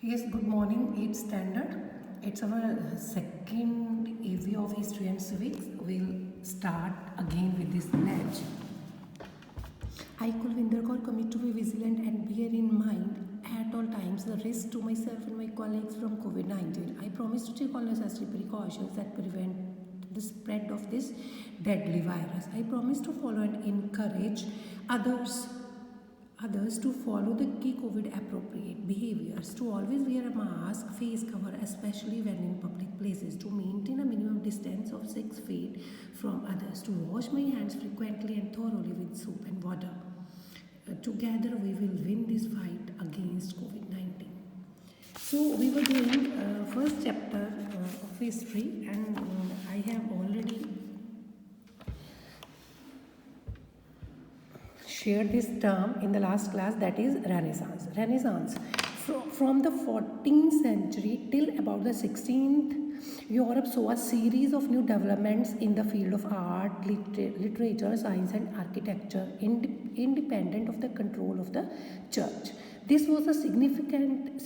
Yes, good morning, 8th standard. It's our second AV of History and Civics. We'll start again with this pledge. I, Kulvinder Kaur, commit to be vigilant and bear in mind at all times the risk to myself and my colleagues from COVID-19. I promise to take all necessary precautions that prevent the spread of this deadly virus. I promise to follow and encourage others others to follow the key COVID appropriate behaviors, to always wear a mask, face cover, especially when in public places, to maintain a minimum distance of 6 feet from others, to wash my hands frequently and thoroughly with soap and water. Together we will win this fight against COVID-19. So we were doing first chapter of history, and I have already shared this term in the last class, that is Renaissance. Renaissance. From the 14th century till about the 16th, Europe saw a series of new developments in the field of art, literature, science and architecture, independent of the control of the church. This was a significant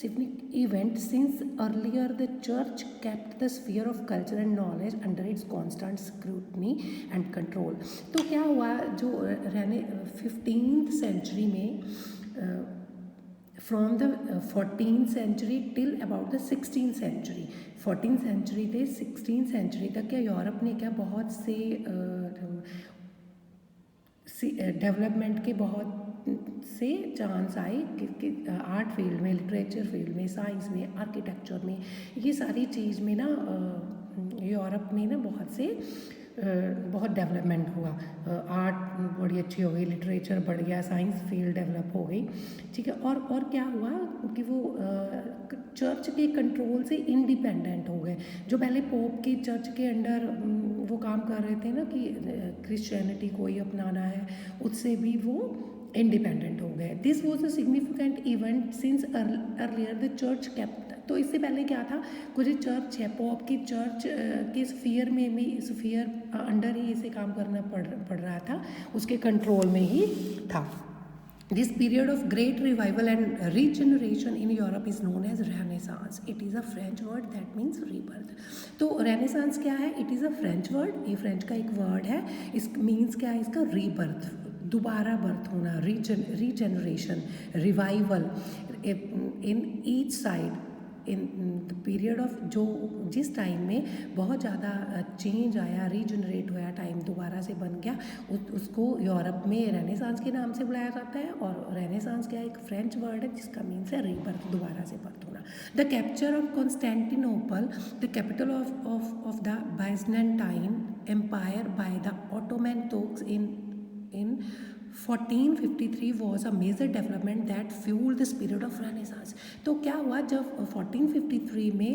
event since earlier the church kept the sphere of culture and knowledge under its constant scrutiny and control. तो क्या हुआ, जो 15th century में from the 14th century till about the 16th century, 14th century से 16th century तक क्या Europe ने क्या बहुत से डेवलपमेंट के बहुत से चांस आए कि आर्ट फील्ड में, लिटरेचर फील्ड में, साइंस में, आर्किटेक्चर में, ये सारी चीज़ में ना यूरोप में ना बहुत डेवलपमेंट हुआ। आर्ट बड़ी अच्छी हो गई, लिटरेचर बढ़ गया, साइंस फील्ड डेवलप हो गई, ठीक है। और क्या हुआ कि वो चर्च के कंट्रोल से इंडिपेंडेंट हो गए। जो पहले पोप के चर्च के अंडर वो काम कर रहे थे ना कि क्रिश्चियनिटी को ही अपनाना है, उससे भी वो इंडिपेंडेंट हो गए। This was a significant event since earlier the church kept. तो इससे पहले क्या था, कुछ चर्च है, पॉप की चर्च के स्फीयर में भी, स्फीयर अंडर ही इसे काम करना पड़ रहा था, उसके कंट्रोल में ही था। This period of great revival and regeneration in Europe is known as Renaissance. It is a French word that means rebirth. तो Renaissance क्या है? It is a French word. ये French का एक word है. इस means क्या है इसका? rebirth, दोबारा बर्थ होना, regeneration, revival in each side. In the period of जो जिस टाइम में बहुत ज़्यादा चेंज आया, रीजनरेट हुआ, टाइम दोबारा से बन गया, उसको यूरोप में रेनेसांस के नाम से बुलाया जाता है। और रेनेसांस क्या है? एक फ्रेंच वर्ड है जिसका मीन्स है रीबर्थ, दोबारा से बर्थ होना। The capture of Constantinople, the capital of the Byzantine empire by the Ottoman Turks in 1453 was a major development that fueled the spirit of Renaissance. तो क्या हुआ जब 1453 में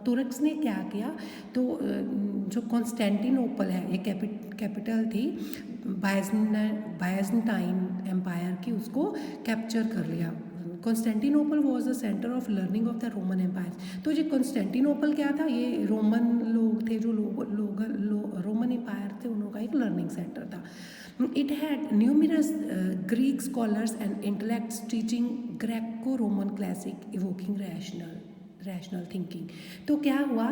तुर्क्स ने क्या किया, तो जो कॉन्स्टेंटिनोपल है, ये कैपिटल थी बाइजेंटाइन एम्पायर की, उसको कैप्चर कर लिया। Constantinople was the centre of learning of the Roman empire. तो ये कॉन्स्टेंटिनोपल क्या था? ये रोमन लोग थे, जो रोमन एम्पायर थे, उनका एक लर्निंग सेंटर था। It had numerous Greek scholars and intellects teaching Greco-Roman classic, evoking rational thinking. तो क्या हुआ,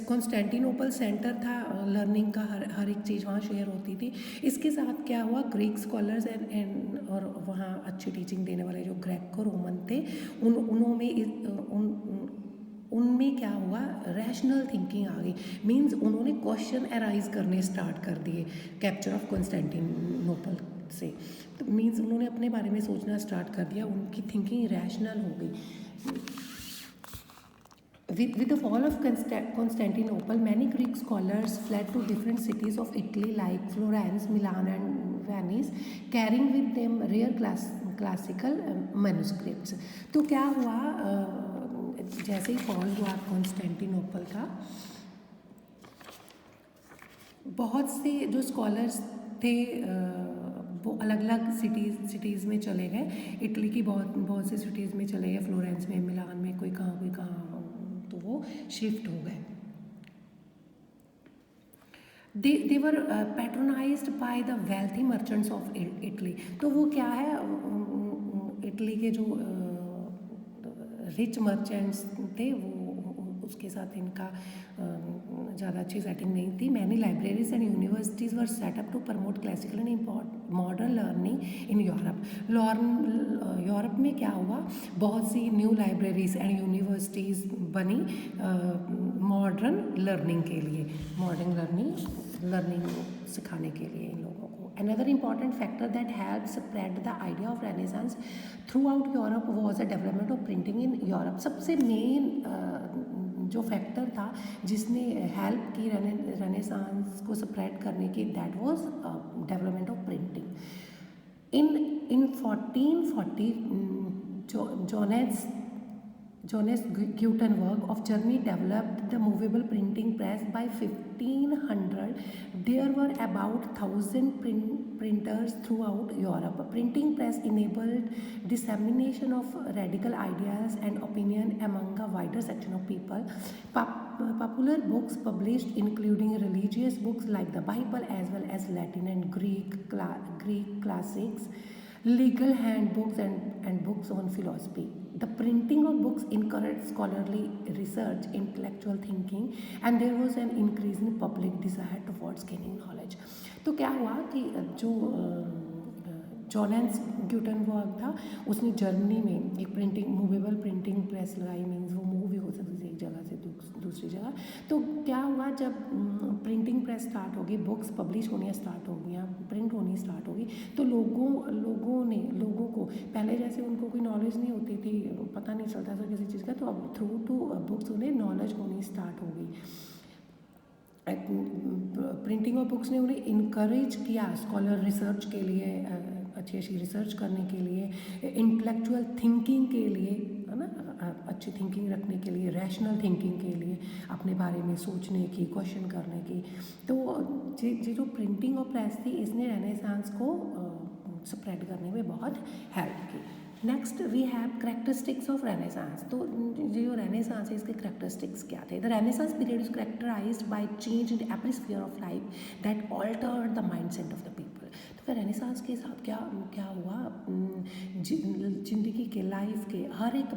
कॉन्स्टेंटिनोपल सेंटर था लर्निंग का, हर एक चीज़ वहाँ शेयर होती थी। इसके साथ क्या हुआ, ग्रीक स्कॉलर्स एंड और वहाँ अच्छी टीचिंग देने वाले जो ग्रेको रोमन थे, उनमें क्या हुआ, रैशनल थिंकिंग आ गई। मीन्स उन्होंने क्वेश्चन अराइज करने स्टार्ट कर दिए कैप्चर ऑफ कॉन्स्टेंटिनोपल से। तो मीन्स उन्होंने अपने बारे में सोचना स्टार्ट कर दिया, उनकी थिंकिंग रैशनल हो गई। With the fall of Constantinople, many Greek scholars fled to different cities of Italy like Florence, Milan and Venice, carrying with them rare classical manuscripts. तो क्या हुआ, जैसे ही फॉल हुआ कॉन्स्टेंटिनोपल का, बहुत से जो स्कॉलर्स थे वो अलग अलग सिटीज़ में चले गए। इटली की बहुत से सिटीज़ में चले गए, फ्लोरेंस में, मिलान में, कोई कहाँ, तो वो शिफ्ट हो गए। they were patronized by the wealthy merchants of Italy. तो वो क्या है, इटली के जो रिच मर्चेंट्स थे वो उसके साथ इनका ज़्यादा अच्छी सेटिंग नहीं थी. Many libraries and universities were set up to promote classical and modern learning in Europe. Europe में क्या हुआ, बहुत सी न्यू लाइब्रेरीज एंड यूनिवर्सिटीज़ बनी मॉडर्न लर्निंग के लिए, मॉडर्न लर्निंग सिखाने के लिए इन लोगों को. Another important factor that helped spread the idea of Renaissance throughout Europe was the development of printing in Europe. सबसे मेन जो फैक्टर था जिसने हेल्प की रेनेसांस को स्प्रेड करने की, that was development of printing. In 1440 Johannes Gutenberg of Germany developed the movable printing press. By 1500, there were about 1,000 printers throughout Europe. A printing press enabled dissemination of radical ideas and opinion among a wider section of people. Popular books published, including religious books like the Bible, as well as Latin and Greek classics, legal handbooks and books on philosophy. The printing of books encouraged scholarly research, intellectual thinking, and there was an increase in public desire towards gaining knowledge. तो क्या हुआ कि जो जॉनेस ग्यूटेनबर्ग था उसने Germany में एक movable printing press लगाई. मीन्स वो मूव भी हो सकती थी एक जगह से दूसरी जगह. तो क्या हुआ, जब प्रिंटिंग प्रेस स्टार्ट होगी, बुक्स पब्लिश होनी स्टार्ट हो गई, प्रिंट होनी स्टार्ट होगी, तो लोगों को पहले जैसे उनको कोई नॉलेज नहीं होती थी, पता नहीं चलता था किसी चीज़ का, तो अब थ्रू टू बुक्स उन्हें नॉलेज होनी स्टार्ट हो गई. प्रिंटिंग ऑफ बुक्स ने उन्हें इनकरेज किया स्कॉलर रिसर्च के लिए, अच्छी रिसर्च करने के लिए, इंटेलेक्चुअल थिंकिंग के लिए, है ना, अच्छी थिंकिंग रखने के लिए, रैशनल थिंकिंग के लिए, अपने बारे में सोचने की, क्वेश्चन करने की. तो ये जो प्रिंटिंग ऑफ प्रेस थी, इसने रेनेसांस को स्प्रेड करने में बहुत हेल्प की. Next we have characteristics of Renaissance. तो जो रेनेसांस है इसके करेक्टरिस्टिक्स क्या थे. The Renaissance period is characterised by change in every sphere of life that altered the mindset of the people. तो फिर रेनेसांस के साथ क्या हुआ, जिंदगी के, लाइफ के हर एक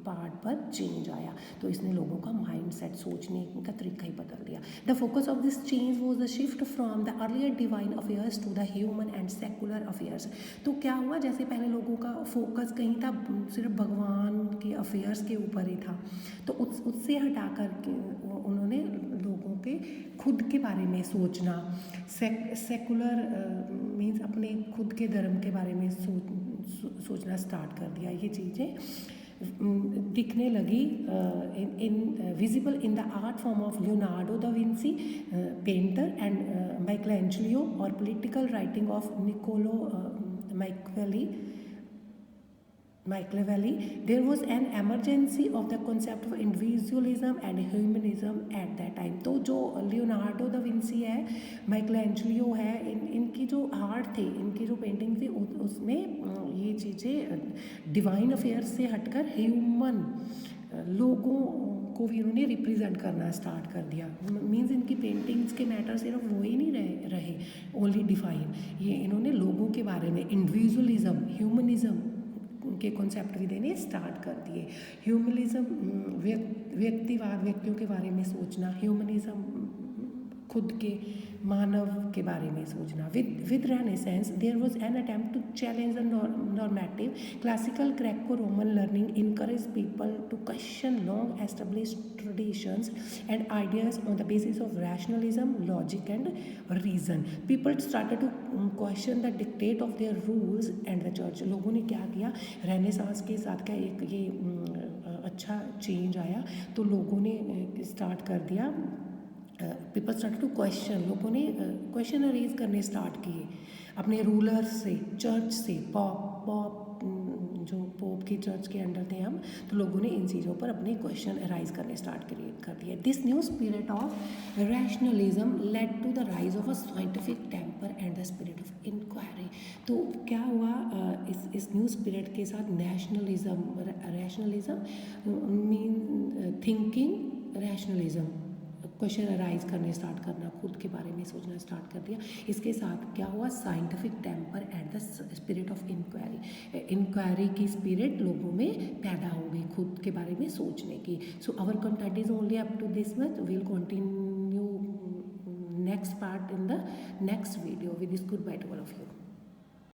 पार्ट पर चेंज आया. तो इसने लोगों का माइंडसेट, सोचने का तरीका ही बदल दिया. The focus of this change was the shift from the earlier divine affairs to the human and secular affairs. तो क्या हुआ, जैसे पहले लोगों का फोकस कहीं था सिर्फ भगवान के अफेयर्स के ऊपर ही था, तो उससे हटा कर के उन्होंने लोगों के खुद के बारे में सोचना, सेकुलर मीन्स अपने खुद के धर्म के बारे में सोचना स्टार्ट कर दिया. ये चीज़ें दिखने लगी इन visible in the art form of Leonardo da Vinci, painter, and Michelangelo, और political writing of Niccolo Machiavelli. There was an emergency of the concept of individualism and humanism at that time. तो जो Leonardo da Vinci है, Michelangelo है, इनकी जो art थी, इनकी जो पेंटिंग थी, उसमें ये चीज़ें डिवाइन अफेयर्स से हटकर ह्यूमन लोगों को भी इन्होंने रिप्रेजेंट करना स्टार्ट कर दिया. मीन्स इनकी पेंटिंग्स के मैटर सिर्फ वो ही नहीं रहे ओनली डिफाइन, ये इन्होंने लोगों के बारे में इंडिविजुअलिज्म, ह्यूमनिज्म के कॉन्सेप्ट भी देने स्टार्ट कर दिए. ह्यूमनिज्म व्यक्तिवाद, व्यक्तियों के बारे में सोचना, ह्यूमनिज्म खुद के मानव के बारे में सोचना. With Renaissance there was an attempt to challenge the normative. Classical Greco Roman learning encouraged people to question long established traditions and ideas on the basis of rationalism, logic and reason. People started to question the dictate of their rules and the church. लोगों ने क्या किया, renaissance के साथ का एक ये अच्छा चेंज आया, तो लोगों ने स्टार्ट कर दिया, पीपल स्टार्ट टू क्वेश्चन, लोगों ने क्वेश्चन अरेज करने स्टार्ट किए अपने रूलर्स से, चर्च से. पॉप जो पोप की चर्च के अंडर थे हम, तो लोगों ने इन चीज़ों पर अपने क्वेश्चन अराइज करने स्टार्ट कर दिए. This new spirit of rationalism led to the rise of a scientific temper and the spirit of inquiry. तो क्या हुआ, इस न्यू स्पिरिट के साथ rationalism mean thinking, rationalism question arise करने स्टार्ट करना, खुद के बारे में सोचना स्टार्ट कर दिया। इसके साथ क्या हुआ, scientific temper and the spirit of inquiry, inquiry की स्पिरिट लोगों में पैदा हो गई, खुद के बारे में सोचने की। So our content is only up to this much, will continue next part in the next video. With this, goodbye to all of you.